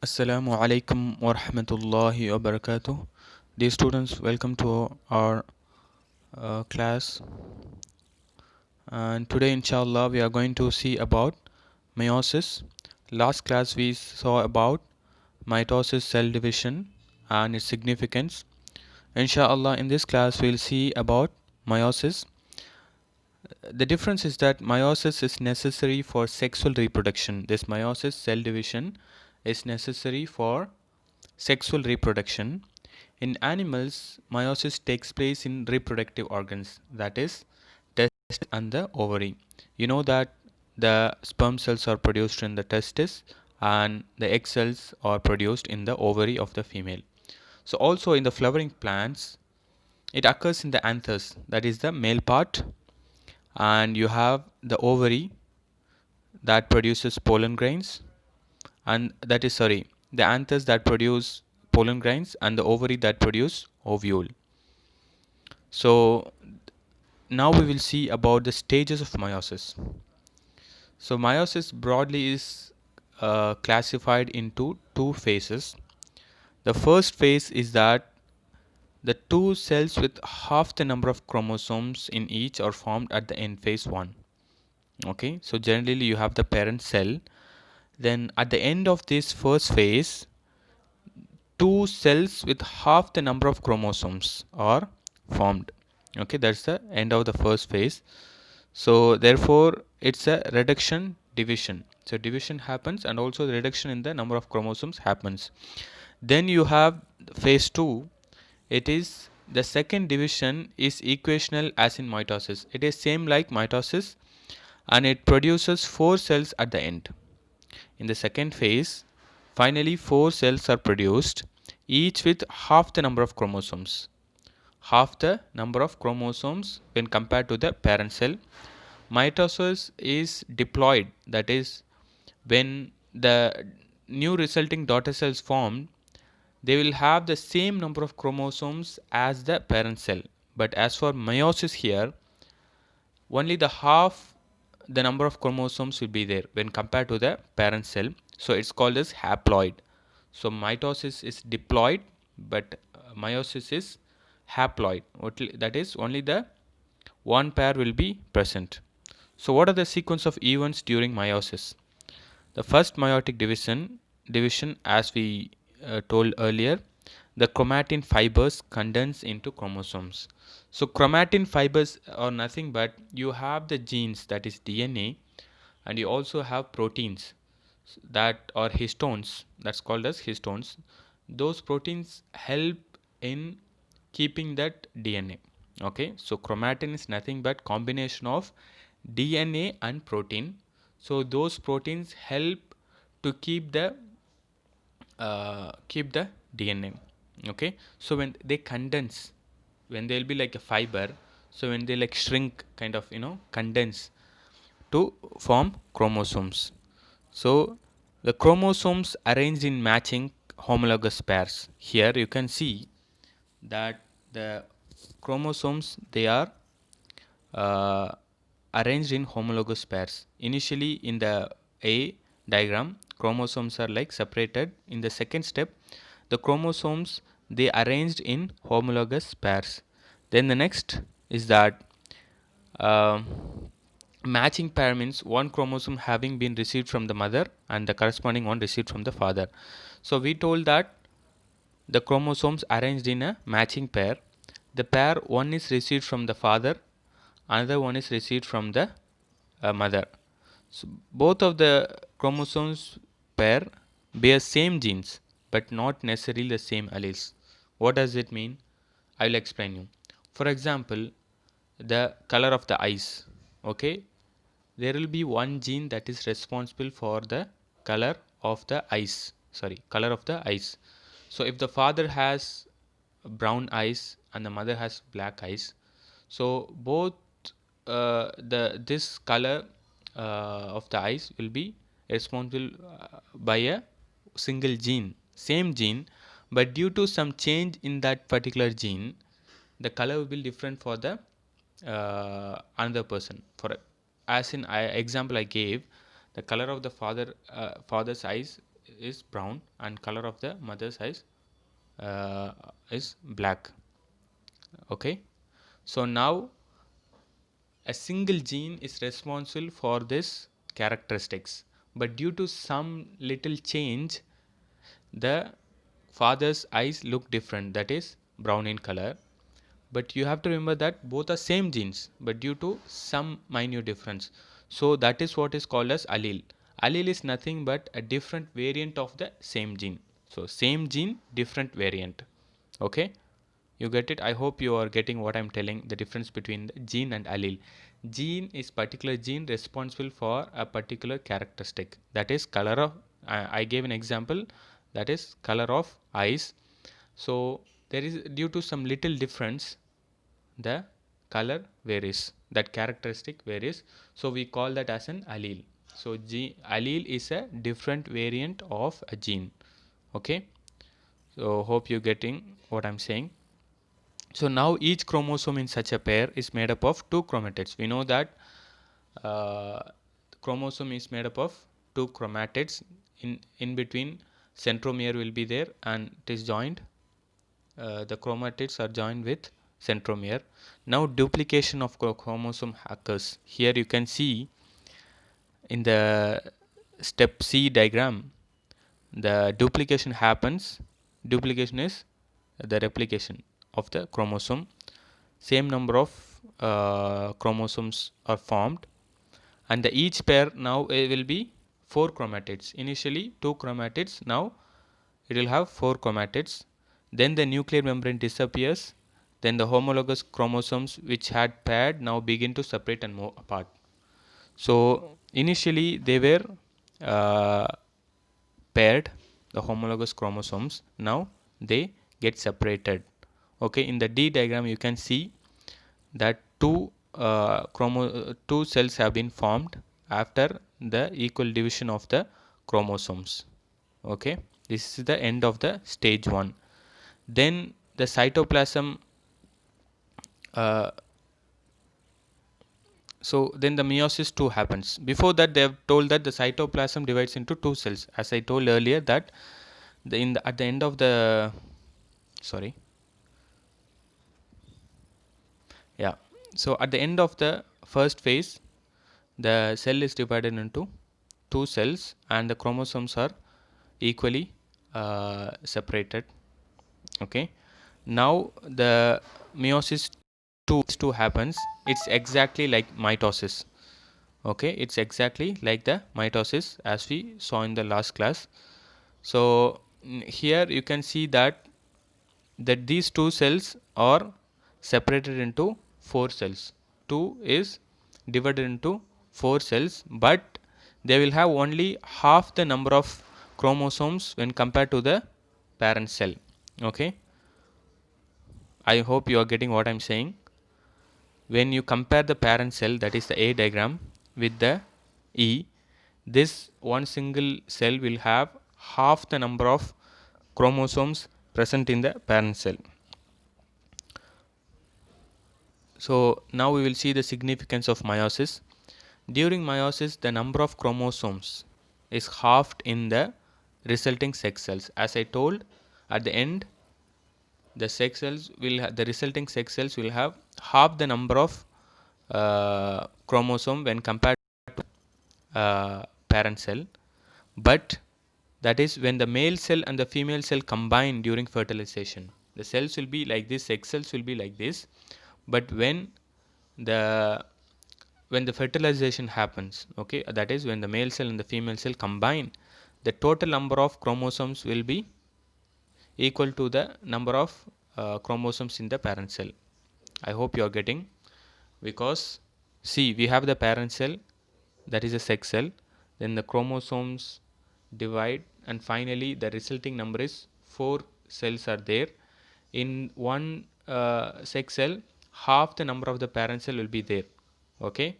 Assalamu alaikum wa rahmatullahi wa barakatuh. Dear students, welcome to our class. And today, inshallah, we are going to see about meiosis. Last class, we saw about mitosis, cell division, and its significance. Inshallah, in this class, we'll see about meiosis. The difference is that meiosis is necessary for sexual reproduction. This meiosis, cell division, is necessary for sexual reproduction. In animals, meiosis takes place in reproductive organs, that is, testes and the ovary. You know that the sperm cells are produced in the testis and the egg cells are produced in the ovary of the female. So, also in the flowering plants, it occurs in the anthers, that is the male part, and you have the ovary that produces pollen grains, and that is sorry, the anthers that produce pollen grains and the ovary that produce ovule. So now we will see about the stages of meiosis. So meiosis broadly is classified into two phases. The first phase is that the two cells with half the number of chromosomes in each are formed at the end, phase 1. Okay, so generally you have the parent cell. Then at the end of this first phase, two cells with half the number of chromosomes are formed. Okay, that's the end of the first phase. So therefore it's a reduction division. So division happens and also the reduction in the number of chromosomes happens. Then you have phase 2. It is the second division is equational as in mitosis. It is same like mitosis and it produces 4 cells at the end. In the second phase, finally 4 cells are produced, each with half the number of chromosomes. Half the number of chromosomes when compared to the parent cell. Mitosis is diploid, that is, when the new resulting daughter cells formed, they will have the same number of chromosomes as the parent cell. But as for meiosis here, only the half the number of chromosomes will be there when compared to the parent cell. So it's called as haploid. So mitosis is diploid, but meiosis is haploid. That is, only the one pair will be present. So what are the sequence of events during meiosis? The first meiotic division, as we told earlier, the chromatin fibers condense into chromosomes. So chromatin fibers are nothing but you have the genes, that is DNA, and you also have proteins that are histones, that's called as histones. Those proteins help in keeping that DNA. Okay, so chromatin is nothing but combination of DNA and protein. So those proteins help to keep the DNA. Okay, so when they condense, when they'll be like a fiber, so when they like shrink, kind of condense to form chromosomes. So the chromosomes arranged in matching homologous pairs. Here you can see that the chromosomes, they are uh, arranged in homologous pairs. Initially in the A diagram, chromosomes are like separated. In the second step, the chromosomes, they arranged in homologous pairs. Then the next is that um matching pair means one chromosome having been received from the mother and the corresponding one received from the father. So we told that the chromosomes arranged in a matching pair. The pair one is received from the father, another one is received from the mother. So both of the chromosomes pair bear same genes but not necessarily the same alleles. What does it mean? I will explain you. For example, the color of the eyes. Okay, there will be one gene that is responsible for the color of the eyes. Sorry, color of the eyes. So if the father has brown eyes and the mother has black eyes, so both the this color of the eyes will be responsible by a single gene, same gene, but due to some change in that particular gene, the color will be different for the another person. For example I gave, the color of the father's eyes is brown and color of the mother's eyes is black. Okay, so now a single gene is responsible for this characteristics, but due to some little change the father's eyes look different, that is brown in color. But you have to remember that both are same genes but due to some minute difference, so that is what is called as allele. Allele is nothing but a different variant of the same gene. So same gene, different variant. Okay, you get it? I hope you are getting what I'm telling, the difference between the gene and allele. Gene is particular gene responsible for a particular characteristic, that is color of I gave an example, that is color of eyes. So there is, due to some little difference, the color varies, that characteristic varies, so we call that as an allele. So allele is a different variant of a gene. Okay, so hope you're getting what I'm saying. So now each chromosome in such a pair is made up of two chromatids. We know that uh, chromosome is made up of two chromatids. In between centromere will be there and it is joined, the chromatids are joined with centromere. Now duplication of chromosome occurs. Here you can see in the step C diagram, the duplication happens. Duplication is the replication of the chromosome. Same number of chromosomes are formed, and the each pair now will be four chromatids. Initially two chromatids, now it will have four chromatids. Then the nuclear membrane disappears. Then the homologous chromosomes which had paired now begin to separate and move apart. So initially they were uh, paired, the homologous chromosomes. Now they get separated. Okay, in the D diagram you can see that two cells have been formed after the equal division of the chromosomes. Okay, this is the end of the stage 1. Then the cytoplasm, uh, so then the meiosis 2 happens. Before that they have told that the cytoplasm divides into two cells, as I told earlier that at the end of the, sorry, yeah, so at the end of the first phase the cell is divided into two cells and the chromosomes are equally separated. Okay, now the meiosis 2 happens. It's exactly like mitosis. Okay, it's exactly like the mitosis as we saw in the last class. So here you can see that these two cells are separated into four cells. 2 is divided into four cells, but they will have only half the number of chromosomes when compared to the parent cell. Okay, I hope you are getting what I'm saying. When you compare the parent cell, that is the A diagram, with the E, this one single cell will have half the number of chromosomes present in the parent cell. So now we will see the significance of meiosis. During meiosis, the number of chromosomes is halved in the resulting sex cells. As I told, at the end, the resulting sex cells will have half the number of chromosome when compared to parent cell. But that is when the male cell and the female cell combine during fertilization. The cells will be like this, sex cells will be like this. But the when the fertilization happens, okay, that is when the male cell and the female cell combine, the total number of chromosomes will be equal to the number of chromosomes in the parent cell. I hope you are getting, because see, we have the parent cell, that is a sex cell, then the chromosomes divide, and finally the resulting number is 4 cells are there. In one sex cell, half the number of the parent cell will be there. Okay,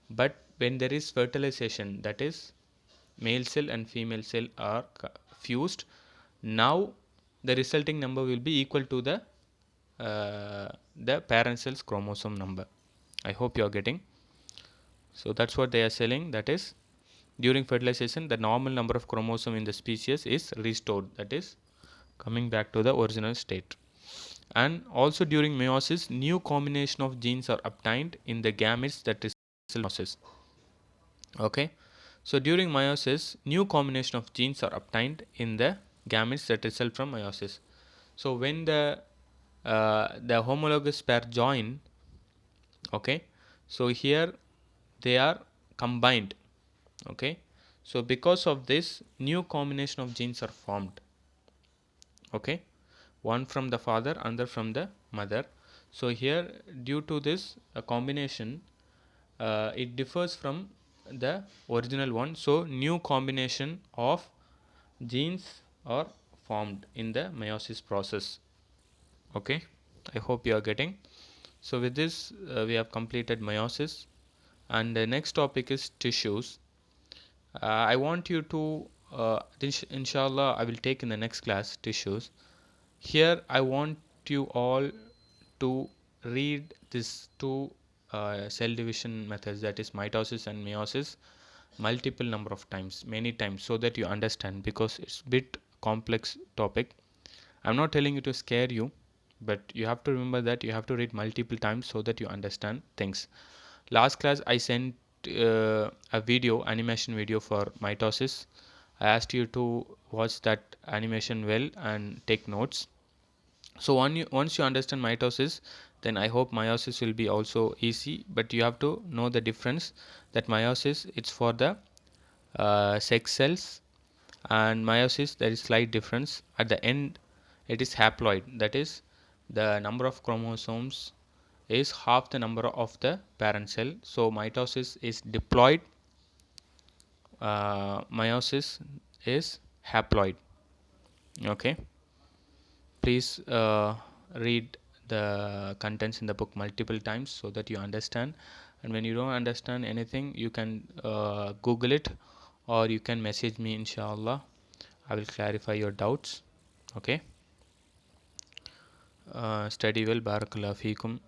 but when there is fertilization, that is male cell and female cell are fused, now the resulting number will be equal to the parent cell's chromosome number. I hope you are getting. So that's what they are saying, that is during fertilization the normal number of chromosome in the species is restored, that is coming back to the original state. And also during meiosis new combination of genes are obtained in the gametes that is meiosis. Okay, so during meiosis new combination of genes are obtained in the gametes that result from meiosis. So when the homologous pair join, okay, so here they are combined. Okay, so because of this new combination of genes are formed. Okay, one from the father, another from the mother. So here due to this combination it differs from the original one, so new combination of genes are formed in the meiosis process. Okay, I hope you are getting. So with this we have completed meiosis, and the next topic is tissues. I want you to inshallah I will take in the next class tissues. Here I want you all to read these two cell division methods, that is mitosis and meiosis, multiple number of times, many times, so that you understand, because it's bit complex topic. I'm not telling you to scare you, but you have to remember that you have to read multiple times so that you understand things. Last class I sent a video, animation video for mitosis. I asked you to watch that animation well and take notes. So once you understand mitosis, then I hope meiosis will be also easy, but you have to know the difference, that meiosis it's for the sex cells, and meiosis there is slight difference. At the end it is haploid, that is the number of chromosomes is half the number of the parent cell. So mitosis is diploid, meiosis is haploid. Okay, please read the contents in the book multiple times so that you understand, and when you don't understand anything you can google it, or you can message me, inshallah I will clarify your doubts. Okay, study well, barakallahu feekum,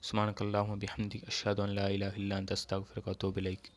subhanakallahumma bihamdik, ashhadu an la ilaha illa anta astaghfiruka wa atubu ilaik.